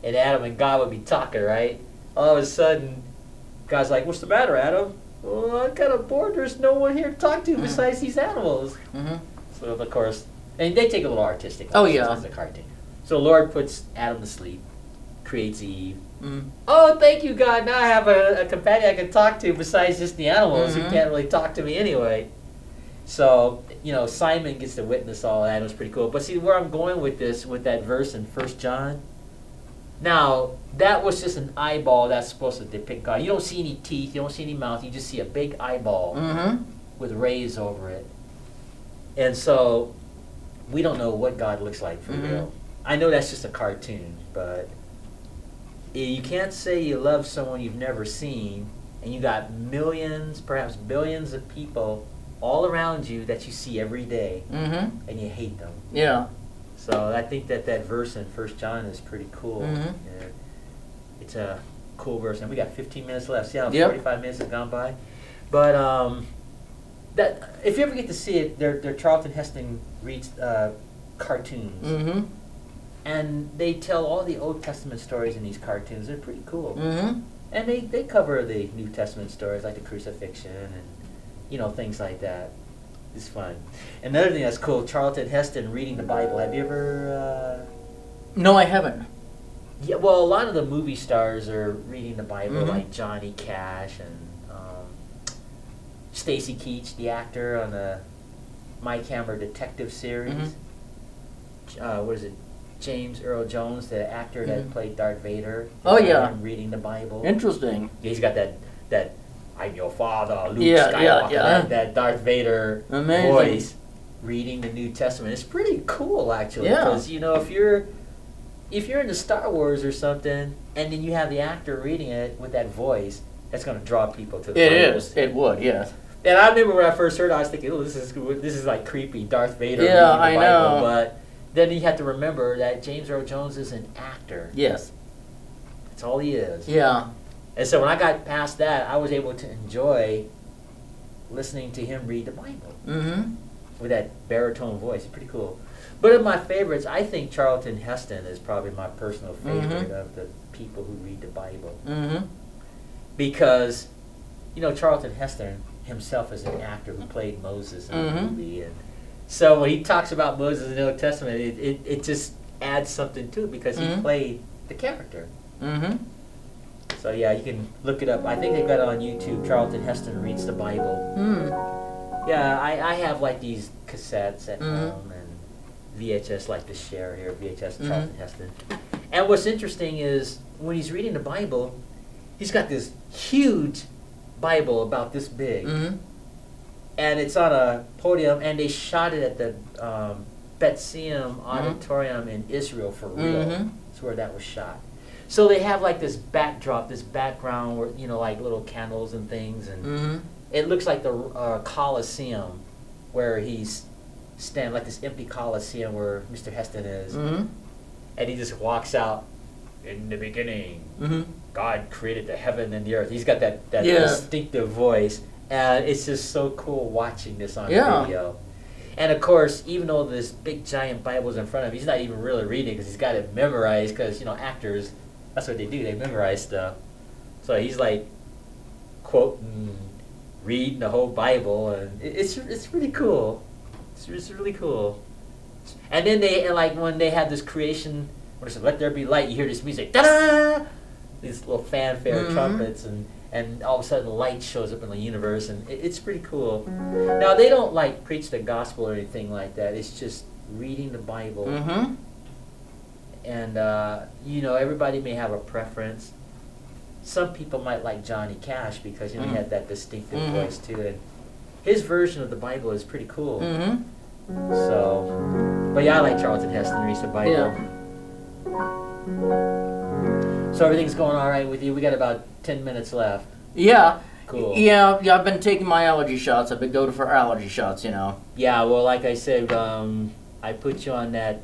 A: and Adam and God would be talking, right? All of a sudden, God's like, what's the matter, Adam? Well, I'm kind of bored. There's no one here to talk to besides these animals. So, of course, and they take a little artistic.
B: Oh, yeah.
A: It's a cartoon. So, Lord puts Adam to sleep, creates Eve. Oh, thank you, God. Now I have a companion I can talk to besides just the animals who can't really talk to me anyway. So, Simon gets to witness all that. It was pretty cool. But see, where I'm going with this, with that verse in 1 John, now, that was just an eyeball that's supposed to depict God. You don't see any teeth, you don't see any mouth, you just see a big eyeball with rays over it. And so, we don't know what God looks like for real. I know that's just a cartoon, but you can't say you love someone you've never seen, and you got millions, perhaps billions of people all around you that you see every day, and you hate them.
B: Yeah.
A: So I think that verse in 1 John is pretty cool. Yeah. It's a cool verse, and we got 15 minutes left. See how 45 minutes have gone by? But that if you ever get to see it, they're Charlton Heston reads cartoons. And they tell all the Old Testament stories in these cartoons. They're pretty cool. And they cover the New Testament stories like the crucifixion and things like that. It's fun. Another thing that's cool, Charlton Heston reading the Bible. Have you ever?
B: No, I haven't.
A: Yeah, well, a lot of the movie stars are reading the Bible, like Johnny Cash and Stacy Keach, the actor on the Mike Hammer Detective series. What is it? James Earl Jones, the actor that played Darth Vader.
B: Oh yeah,
A: reading the Bible.
B: Interesting.
A: Yeah, he's got that. I'm your father, Luke Skywalker. That Darth Vader voice, reading the New Testament. It's pretty cool, actually. Because if you're into Star Wars or something, and then you have the actor reading it with that voice, that's going to draw people to the Bible.
B: It is. It would. Yes.
A: And I remember when I first heard it, I was thinking, "Oh, this is like creepy, Darth Vader reading
B: the
A: Bible."
B: Know.
A: But then you have to remember that James Earl Jones is an actor.
B: Yes.
A: That's all he is.
B: Yeah.
A: And so when I got past that, I was able to enjoy listening to him read the Bible with that baritone voice. It's pretty cool. But of my favorites, I think Charlton Heston is probably my personal favorite of the people who read the Bible. Because, Charlton Heston himself is an actor who played Moses in the movie. And so when he talks about Moses in the Old Testament, it just adds something to it because he played the character. So yeah, you can look it up. I think they've got it on YouTube. Charlton Heston reads the Bible. Yeah, I have like these cassettes at home and VHS like the Cher here, VHS Charlton Heston. And what's interesting is when he's reading the Bible, he's got this huge Bible about this big. And it's on a podium, and they shot it at the Bethlehem Auditorium in Israel for real. That's where that was shot. So they have like this backdrop, this background where, like little candles and things. And it looks like the Colosseum where he's standing, like this empty Colosseum where Mr. Heston is. And he just walks out, in the beginning, God created the heaven and the earth. He's got that distinctive voice. And it's just so cool watching this on video. And of course, even though this big giant Bible's in front of him, he's not even really reading because he's got it memorized. Because actors, that's what they do. They memorize stuff. So he's like quoting, reading the whole Bible, and it's really cool. It's really cool. And then when they have this creation, when it says "Let there be light," you hear this music, da-da! These little fanfare trumpets, and all of a sudden light shows up in the universe, and it's pretty cool. Now they don't preach the gospel or anything like that. It's just reading the Bible. And everybody may have a preference. Some people might like Johnny Cash because he had that distinctive voice too, and his version of the Bible is pretty cool. So, but yeah, I like Charlton Heston reads the Bible.
B: Yeah.
A: So everything's going all right with you? We got about 10 minutes left.
B: Yeah.
A: Cool.
B: Yeah, I've been taking my allergy shots. I've been going for allergy shots,
A: Yeah, well, like I said, I put you on that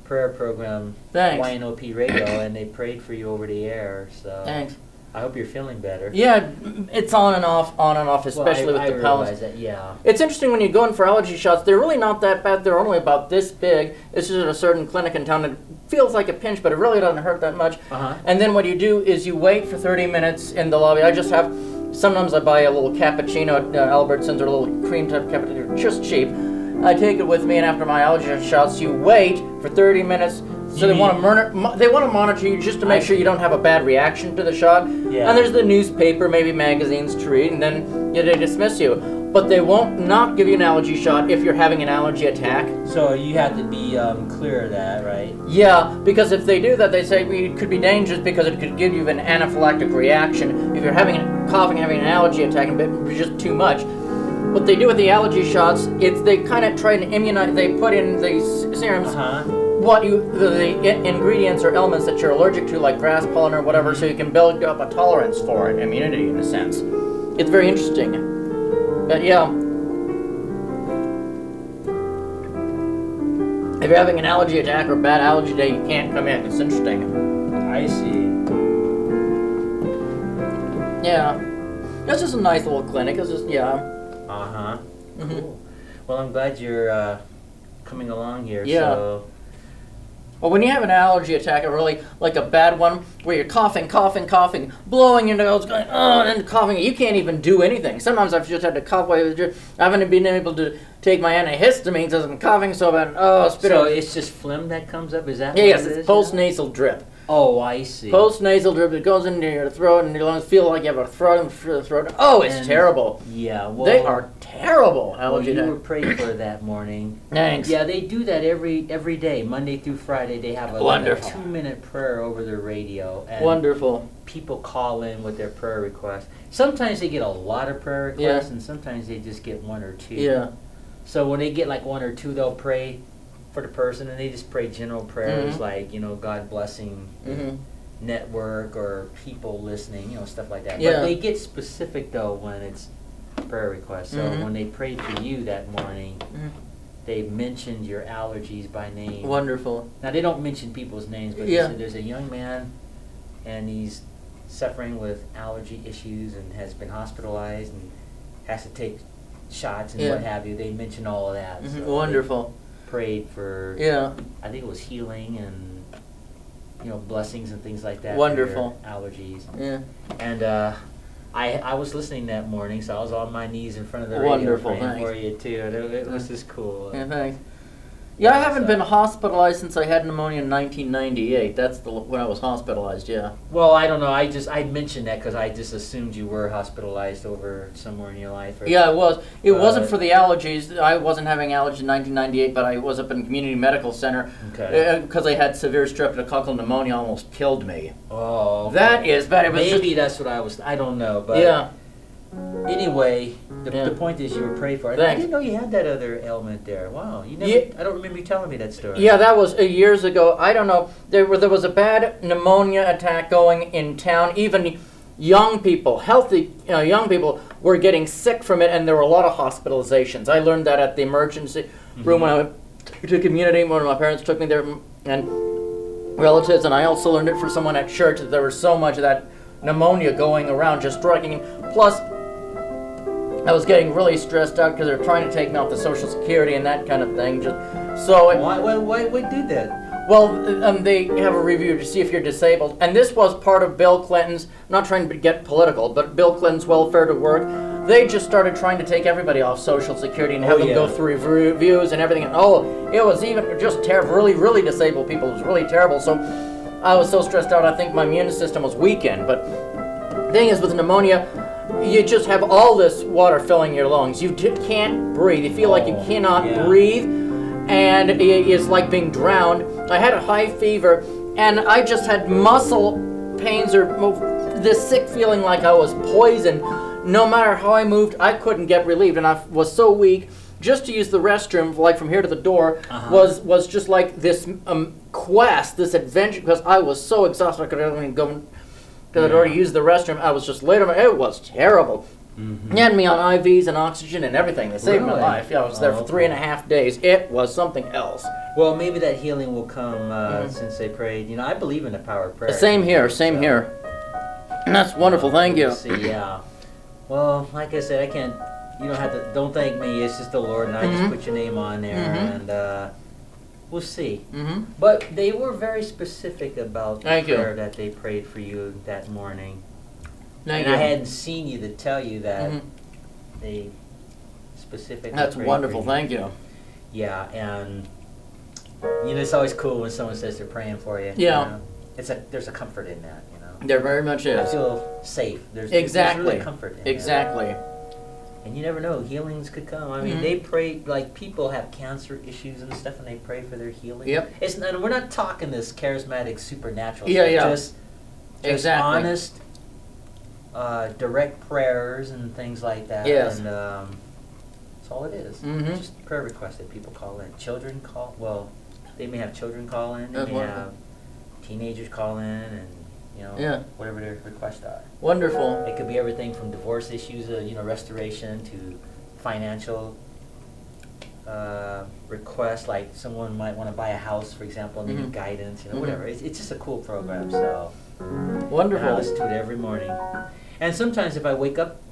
A: prayer program,
B: Thanks.
A: YNOP Radio, and they prayed for you over the air. So
B: Thanks.
A: I hope you're feeling better.
B: Yeah, it's on and off, especially with the
A: realize
B: pellets.
A: that, yeah.
B: It's interesting when you go in for allergy shots, they're really not that bad. They're only about this big. It's just at a certain clinic in town that feels like a pinch, but it really doesn't hurt that much. And then what you do is you wait for 30 minutes in the lobby. Sometimes I buy a little cappuccino at Albertsons, or a little cream type cappuccino, just cheap. I take it with me, and after my allergy shots, you wait for 30 minutes. So they want to monitor you just to make sure you don't have a bad reaction to the shot.
A: Yeah.
B: And there's the newspaper, maybe magazines to read, and then they dismiss you. But they won't not give you an allergy shot if you're having an allergy attack.
A: So you have to be clear of that, right?
B: Yeah, because if they do that, they say it could be dangerous because it could give you an anaphylactic reaction. If you're having coughing, having an allergy attack, and it's just too much. What they do with the allergy shots, they kind of try to immunize. They put in these serums. The ingredients or elements that you're allergic to, like grass pollen or whatever, so you can build up a tolerance for it, immunity in a sense. It's very interesting. But yeah, if you're having an allergy attack or a bad allergy day, you can't come in. It's interesting.
A: I see.
B: Yeah, that's just a nice little clinic. It's just
A: Cool. Well, I'm glad you're coming along here.
B: Yeah.
A: So.
B: Well, when you have an allergy attack, like a bad one, where you're coughing, blowing your nose, going, and coughing, you can't even do anything. Sometimes I've just had to cough away with I haven't been able to take my antihistamines because I'm coughing so bad.
A: So it's just phlegm that comes up? Is that
B: what
A: it
B: it's
A: is?
B: Post-nasal drip.
A: Oh, I see.
B: Post-nasal drip, it goes into your throat, and your lungs feel like you have a throat Oh, it's terrible.
A: Yeah, well,
B: they are terrible.
A: You were praying for that morning.
B: Thanks.
A: Yeah, they do that every day, Monday through Friday. They have a 2-minute prayer over the radio. And
B: wonderful.
A: People call in with their prayer requests. Sometimes they get a lot of prayer requests, and sometimes they just get 1 or 2.
B: Yeah.
A: So when they get 1 or 2, they'll pray for the person, and they just pray general prayers like, God blessing network or people listening, stuff like that.
B: Yeah.
A: But they get specific, though, when it's prayer requests. So when they prayed for you that morning, they mentioned your allergies by name.
B: Wonderful.
A: Now, they don't mention people's names, but they said there's a young man, and he's suffering with allergy issues and has been hospitalized and has to take shots and what have you. They mention all of that. So
B: wonderful.
A: Prayed for I think it was healing and blessings and things like that.
B: Wonderful.
A: For your allergies.
B: Yeah.
A: And I was listening that morning, so I was on my knees in front of the radio praying for you too. And it was just cool.
B: Yeah, thanks. Yeah, I haven't been hospitalized since I had pneumonia in 1998. That's when I was hospitalized, yeah.
A: Well, I don't know. I mentioned that because I just assumed you were hospitalized over somewhere in your life.
B: Yeah, it was. It wasn't for the allergies. I wasn't having allergies in 1998, but I was up in community medical center because I had severe streptococcal pneumonia, almost killed me.
A: Oh. Okay.
B: That is bad.
A: Maybe that's what I don't know, but
B: yeah.
A: Anyway, the point is you were praying for it. I didn't know you had that other ailment there. Wow, you never. I don't remember you telling me that story.
B: Yeah, that was years ago. I don't know. There was a bad pneumonia attack going in town. Even young people, healthy young people, were getting sick from it, and there were a lot of hospitalizations. I learned that at the emergency room when I went to community. One of my parents took me there, and relatives, and I also learned it from someone at church that there was so much of that pneumonia going around, just striking. Plus, I was getting really stressed out because they're trying to take me off the Social Security and that kind of thing.
A: Why do that?
B: Well, they have a review to see if you're disabled, and this was part of Bill Clinton's, I'm not trying to get political, but Bill Clinton's welfare to work. They just started trying to take everybody off Social Security and have them go through reviews and everything. And it was even just terrible, really, really disabled people. It was really terrible. So I was so stressed out, I think my immune system was weakened. But the thing is, with pneumonia, you just have all this water filling your lungs. You can't breathe. You feel like you cannot breathe. And it's like being drowned. I had a high fever, and I just had muscle pains or this sick feeling like I was poisoned. No matter how I moved, I couldn't get relieved, and I was so weak. Just to use the restroom, like from here to the door, was just like this quest, this adventure, because I was so exhausted I couldn't even go, because I'd already used the restroom. I was just later. It was terrible. They had me on IVs and oxygen and everything. They saved my life. Yeah, I was there for 3.5 days. It was something else.
A: Well, maybe that healing will come since they prayed. You know, I believe in the power of prayer.
B: Same here. Same here. And that's wonderful. Thank you.
A: See, yeah. Well, like I said, I can't. You don't have to. Don't thank me. It's just the Lord, and I just put your name on there, and we'll see. But they were very specific about the prayer that they prayed for you that morning. And I hadn't seen you to tell you that they specifically.
B: That's wonderful. Thank you.
A: Yeah, and you know it's always cool when someone says they're praying for you.
B: Yeah.
A: You know? There's a comfort in that. You know.
B: There very much is.
A: I feel safe. There's really comfort in
B: Exactly.
A: that. And you never know, healings could come. I mean, they pray, like people have cancer issues and stuff, and they pray for their healing.
B: Yep.
A: And we're not talking this charismatic supernatural
B: stuff.
A: Just honest. Direct prayers and things like that.
B: Yes.
A: And that's all it is. Just prayer requests that people call in. Children call. Well, they may have children call in. They may have teenagers call in, and you know whatever their requests are.
B: Wonderful.
A: It could be everything from divorce issues, restoration, to financial requests. Like someone might want to buy a house, for example, and they need guidance. Whatever. It's just a cool program. So
B: wonderful.
A: I listen to it every morning. And sometimes if I wake up,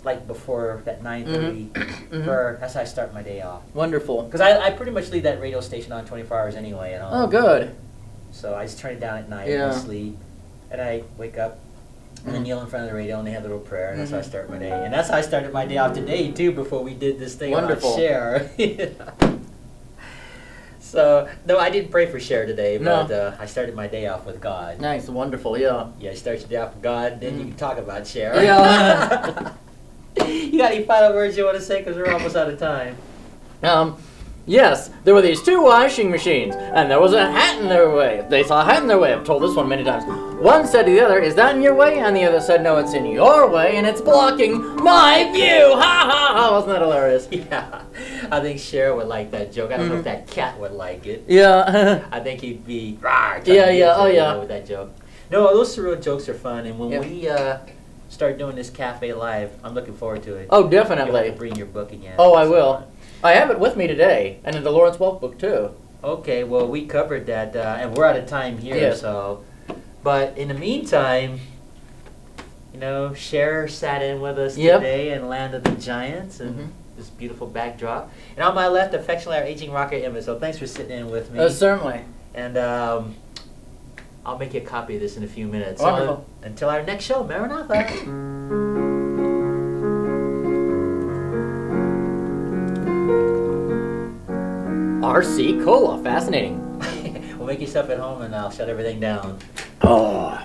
A: like before that 9:30, that's how I start my day off.
B: Wonderful.
A: Because I pretty much leave that radio station on 24 hours anyway. And
B: oh, good.
A: So I just turn it down at night and sleep. And I wake up and then kneel in front of the radio and they have a little prayer. And that's how I start my day. And that's how I started my day off today, too, before we did this thing about Cher. So, no, I didn't pray for Cher today, but I started my day off with God.
B: Nice, wonderful, yeah.
A: Yeah, you start your day off with God, then you can talk about Cher.
B: Yeah.
A: You got any final words you want to say? Because we're almost out of time.
B: Yes, there were these 2 washing machines, and there was a hat in their way. They saw a hat in their way. I've told this one many times. One said to the other, "Is that in your way?" And the other said, "No, it's in your way, and it's blocking my view." Ha ha ha! Wasn't that hilarious?
A: Yeah, I think Cher would like that joke. I don't know if that cat would like it.
B: Yeah.
A: I think he'd be with that joke. No, those surreal jokes are fun, and when we start doing this cafe live, I'm looking forward to it.
B: Oh, definitely.
A: You'll have to bring your book again.
B: Oh, I will. I have it with me today, and in the Lawrence Welk book too.
A: Okay, well we covered that, and we're out of time here. So, but in the meantime, Cher sat in with us today in Land of the Giants, and this beautiful backdrop. And on my left, affectionately, our aging Rocker Emmett. So thanks for sitting in with me.
B: Certainly.
A: And I'll make you a copy of this in a few minutes.
B: Wonderful.
A: So, until our next show, Maranatha.
B: RC Cola, fascinating.
A: Well, make yourself at home and I'll shut everything down.
B: Oh.